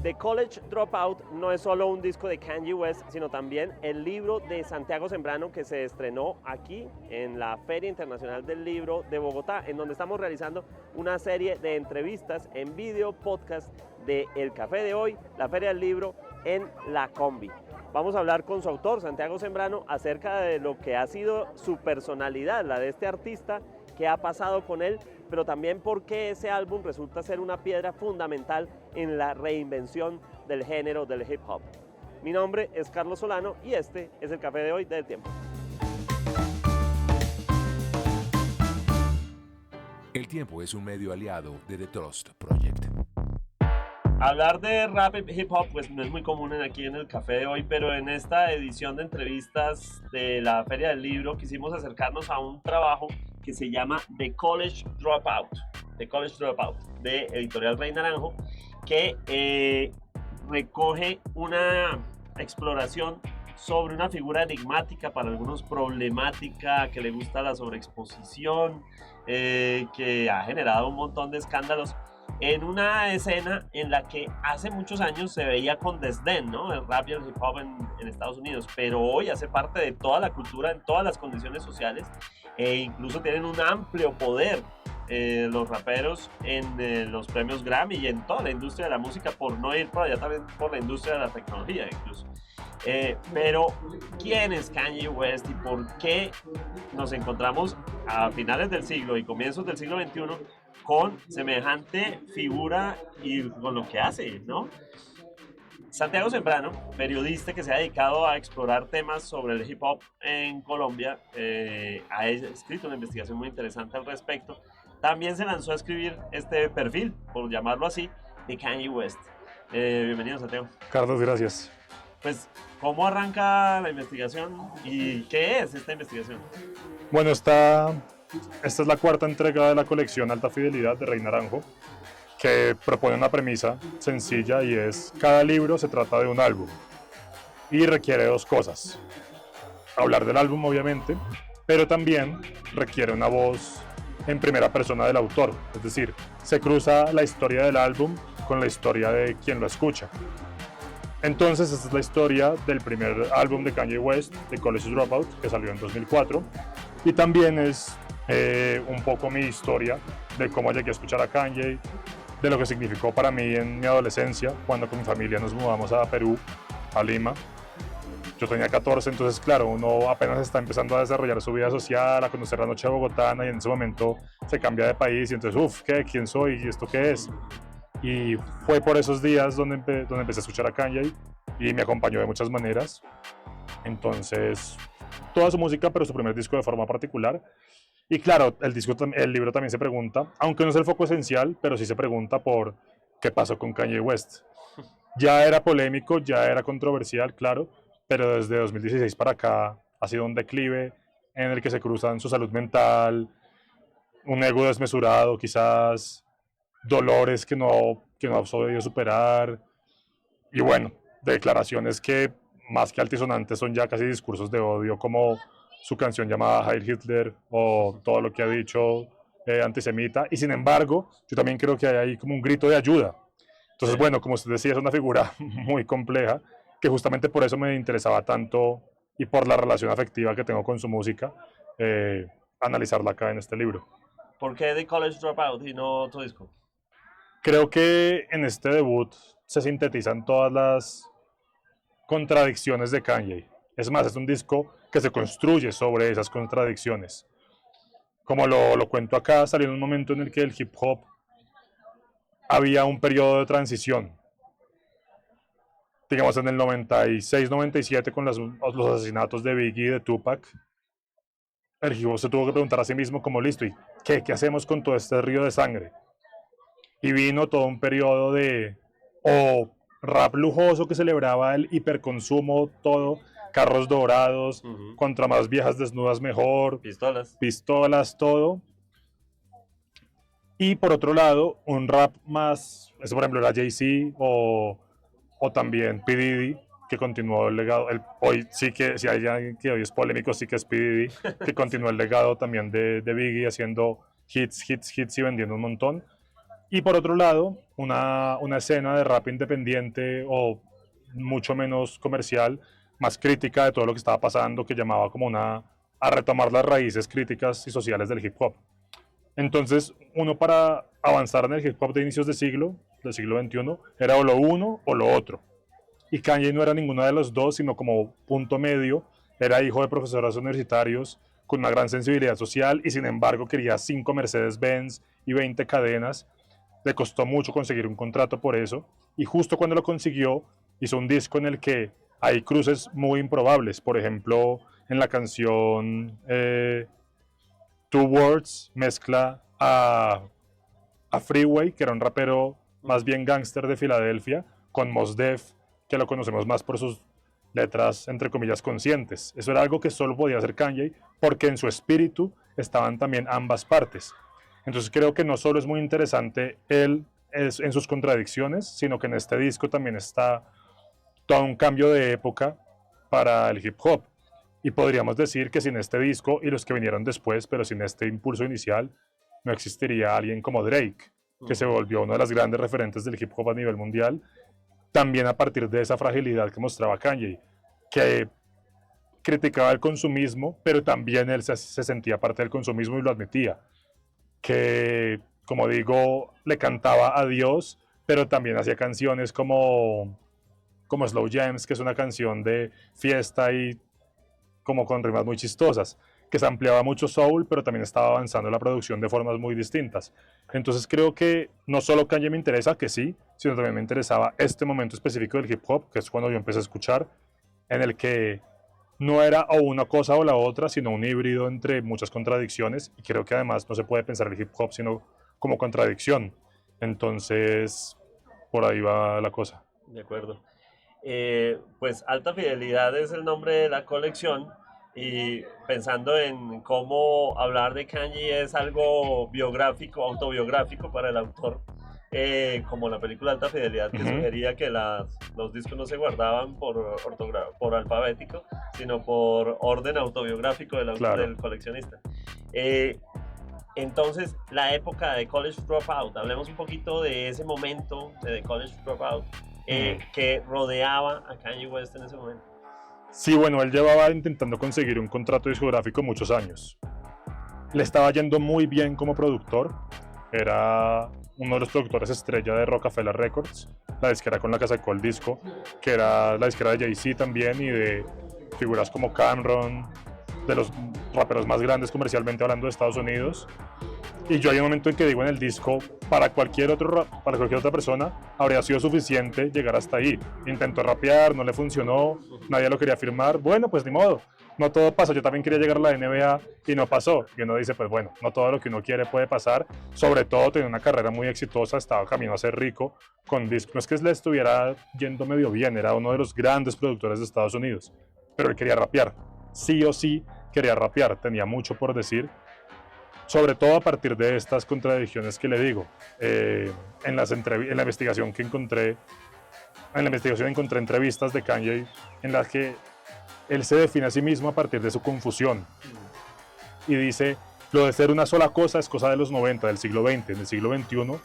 The College Dropout no es solo un disco de Kanye West, sino también el libro de Santiago Sembrano que se estrenó aquí en la Feria Internacional del Libro de Bogotá, en donde estamos realizando una serie de entrevistas en video podcast de El Café de Hoy, la Feria del Libro en La Combi. Vamos a hablar con su autor, Santiago Sembrano, acerca de lo que ha sido su personalidad, la de este artista, qué ha pasado con él, pero también por qué ese álbum resulta ser una piedra fundamental en la reinvención del género del hip hop. Mi nombre es Carlos Solano y este es el Café de Hoy del Tiempo. El Tiempo es un medio aliado de The Trust Project. Hablar de rap y hip hop pues no es muy común aquí en el Café de Hoy, pero en esta edición de entrevistas de la Feria del Libro quisimos acercarnos a un trabajo que se llama The College Dropout, de Editorial Rey Naranjo, que recoge una exploración sobre una figura enigmática, para algunos problemática, que le gusta la sobreexposición, que ha generado un montón de escándalos en una escena en la que hace muchos años se veía con desdén, ¿no? El rap y el hip hop en Estados Unidos, pero hoy hace parte de toda la cultura en todas las condiciones sociales e incluso tienen un amplio poder los raperos en los premios Grammy y en toda la industria de la música, por no ir por allá también por la industria de la tecnología incluso. Pero ¿quién es Kanye West y por qué nos encontramos a finales del siglo y comienzos del siglo XXI con semejante figura y con lo que hace, ¿no? Santiago Sembrano, periodista que se ha dedicado a explorar temas sobre el hip hop en Colombia, ha escrito una investigación muy interesante al respecto. También se lanzó a escribir este perfil, por llamarlo así, de Kanye West. Bienvenido, Santiago. Carlos, gracias. Pues, ¿cómo arranca la investigación y qué es esta investigación? Bueno, esta es la cuarta entrega de la colección Alta Fidelidad de Rey Naranjo, que propone una premisa sencilla y es: cada libro se trata de un álbum y requiere dos cosas: hablar del álbum, obviamente, pero también requiere una voz en primera persona del autor, es decir, se cruza la historia del álbum con la historia de quien lo escucha. Entonces, esta es la historia del primer álbum de Kanye West, The College Dropout, que salió en 2004, y también es un poco mi historia de cómo llegué a escuchar a Kanye, de lo que significó para mí en mi adolescencia, cuando con mi familia nos mudamos a Perú, a Lima. Yo tenía 14, entonces claro, uno apenas está empezando a desarrollar su vida social, a conocer la noche bogotana, y en ese momento se cambia de país y entonces, ¿quién soy? ¿Y esto qué es? Y fue por esos días donde empecé a escuchar a Kanye y me acompañó de muchas maneras. Entonces, toda su música, pero su primer disco de forma particular. Y claro, el libro también se pregunta, aunque no es el foco esencial, pero sí se pregunta por qué pasó con Kanye West. Ya era polémico, ya era controversial, claro, pero desde 2016 para acá ha sido un declive en el que se cruzan su salud mental, un ego desmesurado quizás, dolores que no ha podido superar, y bueno, declaraciones que más que altisonantes son ya casi discursos de odio, como su canción llamada Heil Hitler o todo lo que ha dicho antisemita. Y sin embargo, yo también creo que hay ahí como un grito de ayuda. Entonces, bueno, como usted decía, es una figura muy compleja, que justamente por eso me interesaba tanto, y por la relación afectiva que tengo con su música, analizarla acá en este libro. ¿Por qué The College Dropout y no otro disco? Creo que en este debut se sintetizan todas las contradicciones de Kanye. Es más, es un disco que se construye sobre esas contradicciones. Como lo cuento acá, salió en un momento en el que el hip hop había un periodo de transición. Digamos en el 96-97, con los asesinatos de Biggie y de Tupac, el hip hop se tuvo que preguntar a sí mismo como, listo, ¿y qué hacemos con todo este río de sangre? Y vino todo un periodo de rap lujoso que celebraba el hiperconsumo, todo, carros dorados, contra más viejas desnudas mejor, pistolas, todo. Y por otro lado, un rap más, eso por ejemplo era Jay-Z o también P. Diddy, que continuó el legado, hoy sí que, si hay alguien que hoy es polémico, sí que es P. Diddy, que continuó el legado también de Biggie, haciendo hits y vendiendo un montón. Y por otro lado, una escena de rap independiente o mucho menos comercial, más crítica de todo lo que estaba pasando, que llamaba como a retomar las raíces críticas y sociales del hip hop. Entonces, uno para avanzar en el hip hop de inicios del siglo XXI, era o lo uno o lo otro. Y Kanye no era ninguno de los dos, sino como punto medio, era hijo de profesores universitarios con una gran sensibilidad social y sin embargo quería 5 Mercedes-Benz y 20 cadenas. Le costó mucho conseguir un contrato por eso y justo cuando lo consiguió hizo un disco en el que hay cruces muy improbables. Por ejemplo, en la canción Two Words mezcla a Freeway, que era un rapero más bien gángster de Filadelfia, con Mos Def, que lo conocemos más por sus letras, entre comillas, conscientes. Eso era algo que solo podía hacer Kanye, porque en su espíritu estaban también ambas partes. Entonces creo que no solo es muy interesante él en sus contradicciones, sino que en este disco también está todo un cambio de época para el hip hop. Y podríamos decir que sin este disco y los que vinieron después, pero sin este impulso inicial, no existiría alguien como Drake, que se volvió uno de los grandes referentes del hip hop a nivel mundial, también a partir de esa fragilidad que mostraba Kanye, que criticaba el consumismo, pero también él se sentía parte del consumismo y lo admitía, que, como digo, le cantaba a Dios, pero también hacía canciones como Slow Jams, que es una canción de fiesta y como con rimas muy chistosas, que se ampliaba mucho soul, pero también estaba avanzando la producción de formas muy distintas. Entonces creo que no solo Kanye me interesa, que sí, sino también me interesaba este momento específico del hip hop, que es cuando yo empecé a escuchar, en el que no era o una cosa o la otra, sino un híbrido entre muchas contradicciones, y creo que además no se puede pensar el hip hop sino como contradicción. Entonces, por ahí va la cosa. De acuerdo. Pues Alta Fidelidad es el nombre de la colección y pensando en cómo hablar de Kanye es algo biográfico, autobiográfico para el autor, como la película Alta Fidelidad que sugería que los discos no se guardaban por alfabético, sino por orden autobiográfico del coleccionista. Entonces, la época de College Dropout, hablemos un poquito de ese momento de The College Dropout que rodeaba a Kanye West en ese momento. Sí, bueno, él llevaba intentando conseguir un contrato discográfico muchos años. Le estaba yendo muy bien como productor. Era uno de los productores estrella de Rockefeller Records, la disquera con la que sacó el disco, que era la disquera de Jay-Z también y de figuras como Cameron, de los raperos más grandes comercialmente hablando de Estados Unidos. Y yo hay un momento en que digo en el disco, para cualquier otra persona habría sido suficiente llegar hasta ahí. Intentó rapear, no le funcionó, nadie lo quería firmar, bueno, pues ni modo, no todo pasa. Yo también quería llegar a la NBA y no pasó. Y uno dice, pues bueno, no todo lo que uno quiere puede pasar, sobre todo tenía una carrera muy exitosa, estaba camino a ser rico con discos. No es que le estuviera yendo medio bien, era uno de los grandes productores de Estados Unidos, pero él quería rapear, sí o sí quería rapear, tenía mucho por decir. Sobre todo a partir de estas contradicciones que le digo. En la investigación que encontré, encontré entrevistas de Kanye en las que él se define a sí mismo a partir de su confusión. Y dice, lo de ser una sola cosa es cosa de los 90, del siglo XX. En el siglo XXI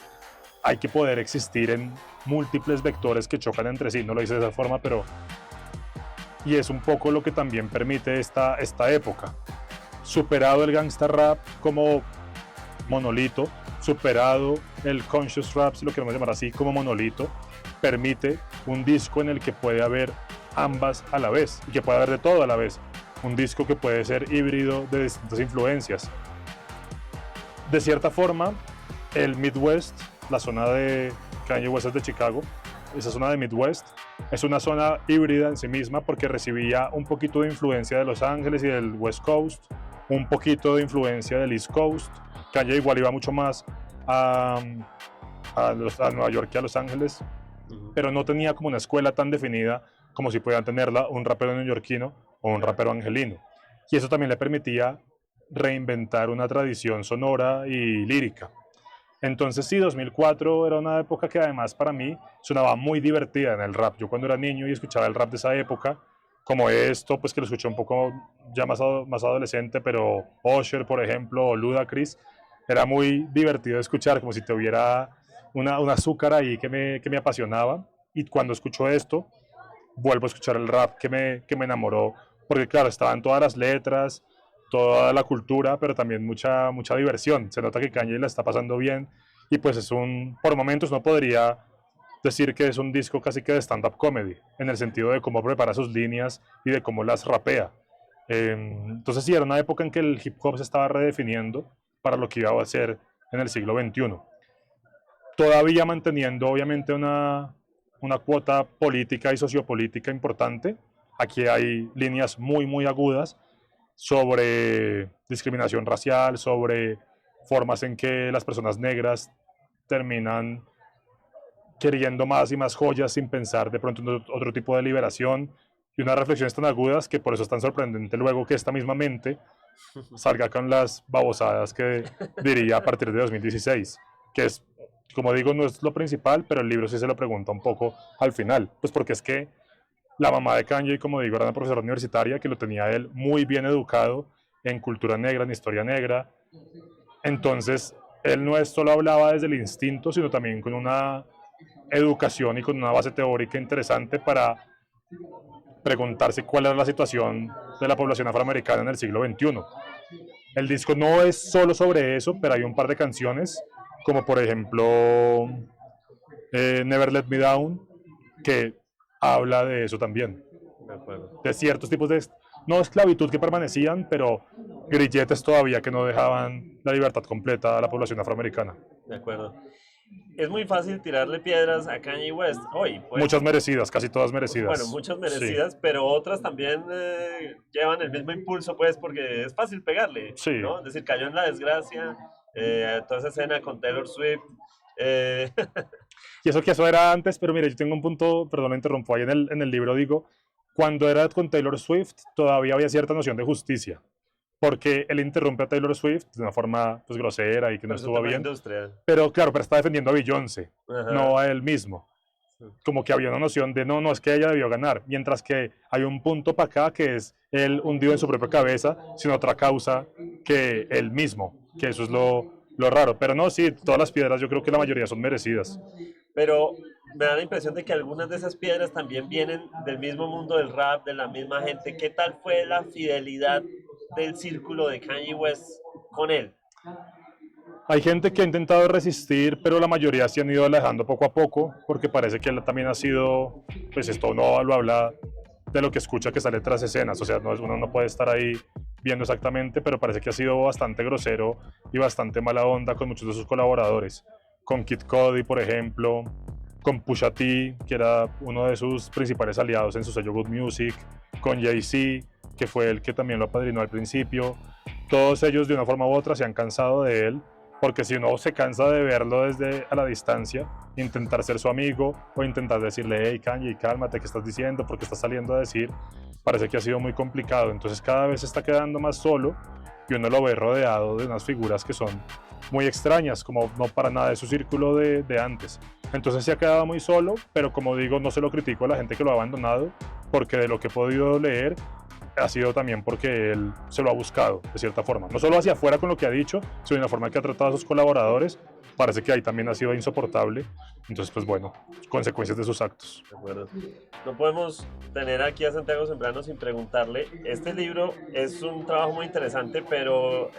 hay que poder existir en múltiples vectores que chocan entre sí. No lo dice de esa forma, pero... Y es un poco lo que también permite esta época. Superado el gangsta rap como monolito, superado el conscious rap, si lo queremos llamar así, como monolito, permite un disco en el que puede haber ambas a la vez y que puede haber de todo a la vez. Un disco que puede ser híbrido de distintas influencias. De cierta forma, el Midwest, la zona de Kanye West es de Chicago, esa zona de Midwest es una zona híbrida en sí misma porque recibía un poquito de influencia de Los Ángeles y del West Coast, un poquito de influencia del East Coast. Kanye igual iba mucho más a Nueva York que a Los Ángeles, pero no tenía como una escuela tan definida como si pudieran tenerla un rapero neoyorquino o un rapero angelino. Y eso también le permitía reinventar una tradición sonora y lírica. Entonces sí, 2004 era una época que además para mí sonaba muy divertida en el rap. Yo cuando era niño y escuchaba el rap de esa época, como esto, pues que lo escuché un poco ya más adolescente, pero Usher, por ejemplo, o Ludacris, era muy divertido de escuchar, como si te hubiera un azúcar ahí que me apasionaba, y cuando escucho esto, vuelvo a escuchar el rap que me enamoró, porque claro, estaban todas las letras, toda la cultura, pero también mucha diversión. Se nota que Kanye la está pasando bien, y pues por momentos no podría decir que es un disco casi que de stand-up comedy, en el sentido de cómo prepara sus líneas y de cómo las rapea. Entonces sí, era una época en que el hip hop se estaba redefiniendo para lo que iba a ser en el siglo XXI. Todavía manteniendo obviamente una cuota política y sociopolítica importante. Aquí hay líneas muy agudas sobre discriminación racial, sobre formas en que las personas negras terminan queriendo más y más joyas sin pensar de pronto en otro tipo de liberación, y unas reflexiones tan agudas que por eso es tan sorprendente luego que esta misma mente salga con las babosadas que diría a partir de 2016, que es, como digo, no es lo principal, pero el libro sí se lo pregunta un poco al final, pues porque es que la mamá de Kanye, como digo, era una profesora universitaria que lo tenía él muy bien educado en cultura negra, en historia negra. Entonces, él no solo hablaba desde el instinto, sino también con una educación y con una base teórica interesante para preguntarse cuál era la situación de la población afroamericana en el siglo XXI. El disco no es solo sobre eso, pero hay un par de canciones, como por ejemplo Never Let Me Down, que habla de eso también. De acuerdo. De ciertos tipos de, no esclavitud que permanecían, pero grilletes todavía que no dejaban la libertad completa a la población afroamericana. De acuerdo. Es muy fácil tirarle piedras a Kanye West hoy. Pues, muchas merecidas, casi todas merecidas. bueno, muchas merecidas, sí, pero otras también llevan el mismo impulso, pues, porque es fácil pegarle, sí, ¿no? Es decir, cayó en la desgracia, toda esa escena con Taylor Swift. Y eso era antes, pero mire, yo tengo un punto, perdón, me interrumpo, ahí en el libro digo, cuando era con Taylor Swift todavía había cierta noción de justicia, porque él interrumpe a Taylor Swift de una forma pues grosera y que no estuvo bien, pero claro, pero está defendiendo a Beyoncé, no a él mismo. Como que había una noción de no, es que ella debió ganar, mientras que hay un punto para acá que es él hundido en su propia cabeza sin otra causa que él mismo, que eso es lo raro, pero no, sí, todas las piedras yo creo que la mayoría son merecidas. Pero me da la impresión de que algunas de esas piedras también vienen del mismo mundo del rap, de la misma gente. ¿Qué tal fue la fidelidad del círculo de Kanye West con él? Hay gente que ha intentado resistir, pero la mayoría se han ido alejando poco a poco, porque parece que él también ha sido, pues esto no lo habla de lo que escucha que sale tras escenas, o sea, uno no puede estar ahí viendo exactamente, pero parece que ha sido bastante grosero y bastante mala onda con muchos de sus colaboradores. Con Kid Cudi, por ejemplo, con Pusha T, que era uno de sus principales aliados en su sello Good Music, con Jay-Z, que fue el que también lo apadrinó al principio. Todos ellos de una forma u otra se han cansado de él, porque si uno se cansa de verlo desde a la distancia, intentar ser su amigo o intentar decirle, hey Kanye, cálmate, ¿qué estás diciendo? ¿Por qué estás saliendo a decir? Parece que ha sido muy complicado, entonces cada vez se está quedando más solo y uno lo ve rodeado de unas figuras que son muy extrañas, como no para nada de su círculo de antes. Entonces se ha quedado muy solo, pero como digo, no se lo critico a la gente que lo ha abandonado, porque de lo que he podido leer, ha sido también porque él se lo ha buscado, de cierta forma. No solo hacia afuera con lo que ha dicho, sino en la forma que ha tratado a sus colaboradores. Parece que ahí también ha sido insoportable. Entonces, pues bueno, consecuencias de sus actos. De acuerdo. No podemos tener aquí a Santiago Sembrano sin preguntarle. Este libro es un trabajo muy interesante, pero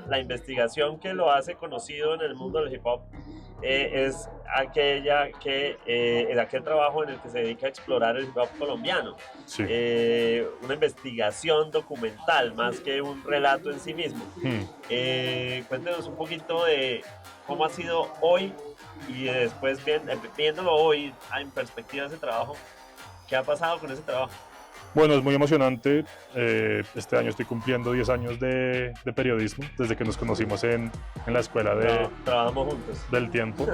la investigación que lo hace conocido en el mundo del hip hop es aquel trabajo en el que se dedica a explorar el hip hop colombiano. Sí. Una investigación documental más que un relato en sí mismo. Cuéntenos un poquito de cómo ha sido hoy y después viéndolo hoy en perspectiva de ese trabajo. ¿Qué ha pasado con ese trabajo? Bueno, es muy emocionante. Este año estoy cumpliendo 10 años de periodismo, desde que nos conocimos en la escuela trabajamos juntos. Del tiempo.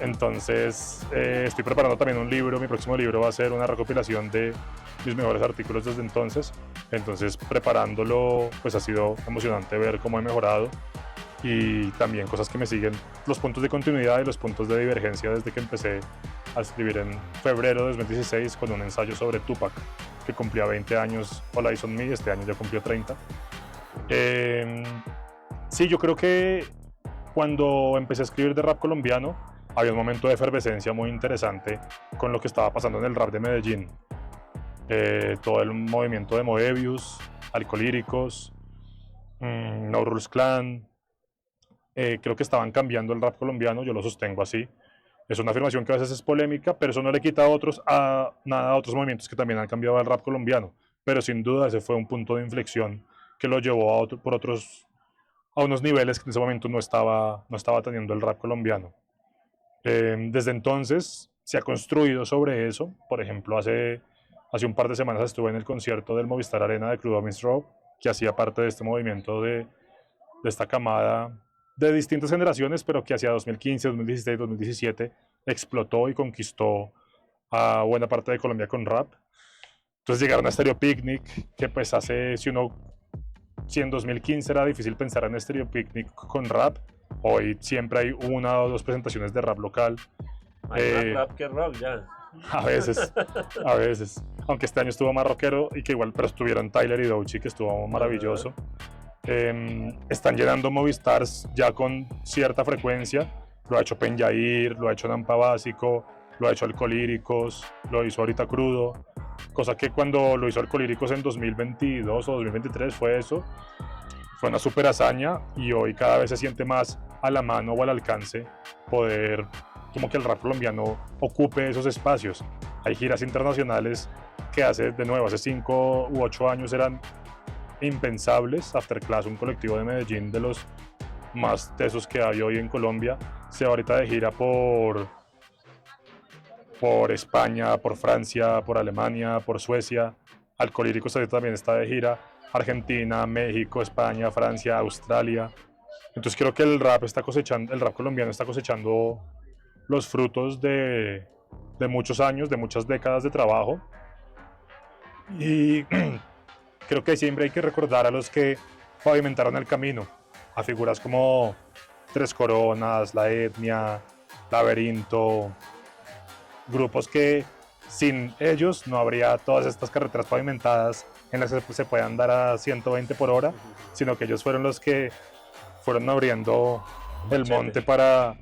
Entonces, estoy preparando también un libro. Mi próximo libro va a ser una recopilación de mis mejores artículos desde entonces. Entonces, preparándolo, pues ha sido emocionante ver cómo he mejorado. Y también cosas que me siguen, los puntos de continuidad y los puntos de divergencia desde que empecé a escribir en febrero de 2016 con un ensayo sobre Tupac, que cumplía 20 años, All Eyes on Me, este año ya cumplió 30. Sí, yo creo que cuando empecé a escribir de rap colombiano, había un momento de efervescencia muy interesante con lo que estaba pasando en el rap de Medellín. Todo el movimiento de Moebius, Alcolíricos, No Rules Clan, creo que estaban cambiando el rap colombiano, yo lo sostengo así. Es una afirmación que a veces es polémica, pero eso no le quita nada a otros movimientos que también han cambiado el rap colombiano. Pero sin duda ese fue un punto de inflexión que lo llevó a unos niveles que en ese momento no estaba teniendo el rap colombiano. Desde entonces se ha construido sobre eso. Por ejemplo, hace un par de semanas estuve en el concierto del Movistar Arena de Crudo Miss Row, que hacía parte de este movimiento de esta camada de distintas generaciones, pero que hacia 2015, 2016, 2017 explotó y conquistó a buena parte de Colombia con rap. Entonces llegaron a Stereo Picnic, que pues si en 2015 era difícil pensar en Stereo Picnic con rap, hoy siempre hay una o dos presentaciones de rap local. Hay más rap que rock ya. A veces. Aunque este año estuvo más rockero y que igual, pero estuvieron Tyler y Doechii, que estuvo maravilloso. Están llenando Movistars ya con cierta frecuencia. Lo ha hecho Penjair, lo ha hecho Nampa Básico, lo ha hecho Alcolíricos, lo hizo ahorita Crudo. Cosa que cuando lo hizo Alcolíricos en 2022 o 2023 fue una super hazaña, y hoy cada vez se siente más a la mano o al alcance poder como que el rap colombiano ocupe esos espacios. Hay giras internacionales que hace 5 u 8 años eran impensables. Afterclass, un colectivo de Medellín de los más tesos que hay hoy en Colombia, se va ahorita de gira por España, por Francia, por Alemania, por Suecia. Alcolíricos también está de gira. Argentina, México, España, Francia, Australia. Entonces creo que el rap colombiano está cosechando los frutos de muchos años, de muchas décadas de trabajo. Y creo que siempre hay que recordar a los que pavimentaron el camino, a figuras como Tres Coronas, La Etnia, Laberinto, grupos que sin ellos no habría todas estas carreteras pavimentadas en las que se puede andar a 120 por hora, sino que ellos fueron los que fueron abriendo el monte para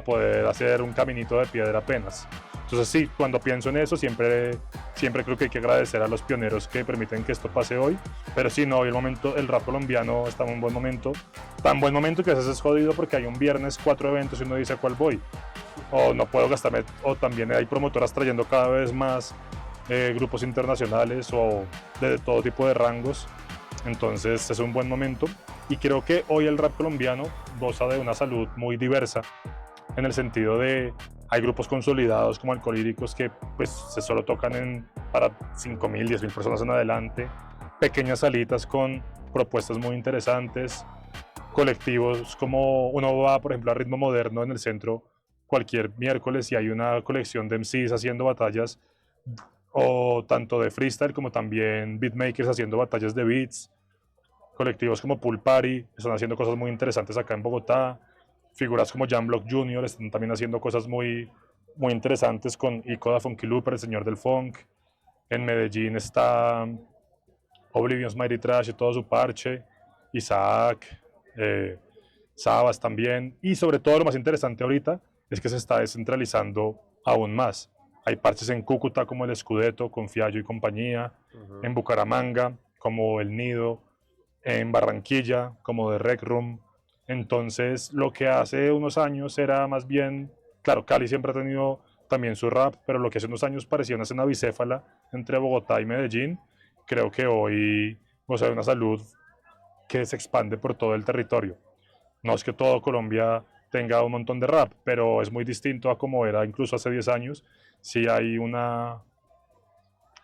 poder hacer un caminito de piedra apenas. Entonces sí, cuando pienso en eso siempre creo que hay que agradecer a los pioneros que permiten que esto pase hoy, pero sí, no, hoy el rap colombiano está en un buen momento, tan buen momento que a veces es jodido porque hay un viernes 4 eventos y uno dice a cuál voy, o no puedo gastarme, o también hay promotoras trayendo cada vez más grupos internacionales o de todo tipo de rangos. Entonces es un buen momento, y creo que hoy el rap colombiano goza de una salud muy diversa, en el sentido de hay grupos consolidados como Alcolíricos que pues se solo tocan para 5.000, 10.000 personas en adelante, pequeñas salitas con propuestas muy interesantes, colectivos como uno va por ejemplo a Ritmo Moderno en el centro cualquier miércoles y hay una colección de MCs haciendo batallas, o tanto de freestyle como también beatmakers haciendo batallas de beats, colectivos como Pool Party están haciendo cosas muy interesantes acá en Bogotá, figuras como Jan Block Jr. están también haciendo cosas muy, muy interesantes con Ico da Funky Looper, el señor del funk. En Medellín está Oblivion's Mighty Trash y todo su parche, Isaac, Sabas también, y sobre todo lo más interesante ahorita es que se está descentralizando aún más. Hay parches en Cúcuta como el Scudetto con Fiallo y compañía, en Bucaramanga como el Nido, en Barranquilla como The Rec Room. Entonces lo que hace unos años era más bien, claro, Cali siempre ha tenido también su rap, pero lo que hace unos años parecía una escena bicéfala entre Bogotá y Medellín, creo que hoy goza de una salud que se expande por todo el territorio. No es que todo Colombia tenga un montón de rap, pero es muy distinto a como era incluso hace 10 años. Sí hay un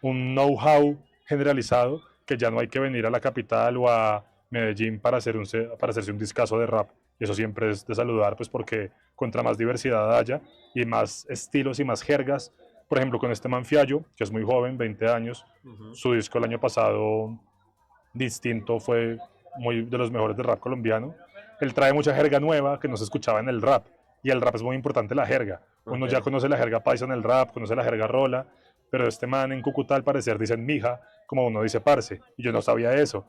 know-how generalizado que ya no hay que venir a la capital o a Medellín para hacerse un discazo de rap. Y eso siempre es de saludar, pues porque contra más diversidad haya y más estilos y más jergas, por ejemplo con este man Fiallo, que es muy joven, 20 años, su disco el año pasado, Distinto, fue muy de los mejores de rap colombiano. Él trae mucha jerga nueva que no se escuchaba en el rap, y el rap es muy importante la jerga. Uno ya conoce la jerga paisa en el rap, conoce la jerga rola, pero este man en Cúcuta al parecer dicen mija, como uno dice parce, y yo no sabía eso.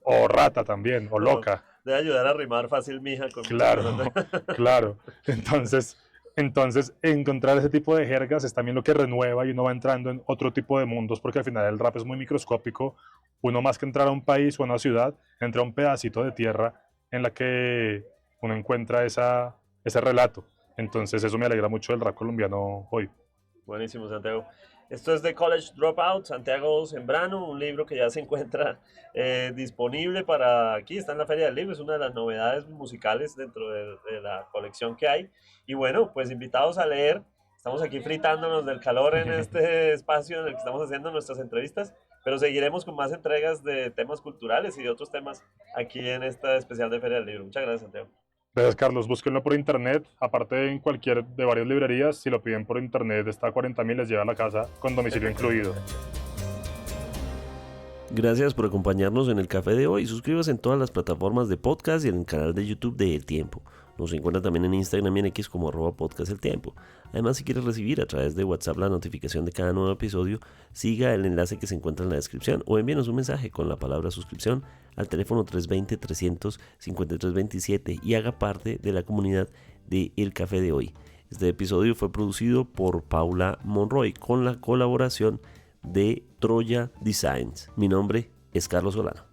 O rata también, o loca. Debe ayudar a rimar fácil, mija. Claro, claro. Entonces, Entonces, encontrar ese tipo de jergas es también lo que renueva y uno va entrando en otro tipo de mundos, porque al final el rap es muy microscópico. Uno más que entrar a un país o a una ciudad, entra a un pedacito de tierra en la que uno encuentra ese relato. Entonces, eso me alegra mucho del rap colombiano hoy. Buenísimo, Santiago. Esto es The College Dropout, Santiago Sembrano, un libro que ya se encuentra disponible para aquí, está en la Feria del Libro, es una de las novedades musicales dentro de la colección que hay. Y bueno, pues invitados a leer, estamos aquí fritándonos del calor en este espacio en el que estamos haciendo nuestras entrevistas, pero seguiremos con más entregas de temas culturales y de otros temas aquí en esta especial de Feria del Libro. Muchas gracias, Santiago. Gracias, Carlos. Búsquenlo por internet. Aparte, en cualquier de varias librerías, si lo piden por internet, está a 40.000, les lleva a la casa con domicilio incluido. Gracias por acompañarnos en el café de hoy. Suscríbase en todas las plataformas de podcast y en el canal de YouTube de El Tiempo. Nos encuentra también en Instagram y en X como @podcasteltiempo. Además, si quieres recibir a través de WhatsApp la notificación de cada nuevo episodio, siga el enlace que se encuentra en la descripción o envíenos un mensaje con la palabra suscripción al teléfono 320-300-5327 y haga parte de la comunidad de El Café de Hoy. Este episodio fue producido por Paula Monroy con la colaboración de Troya Designs. Mi nombre es Carlos Solano.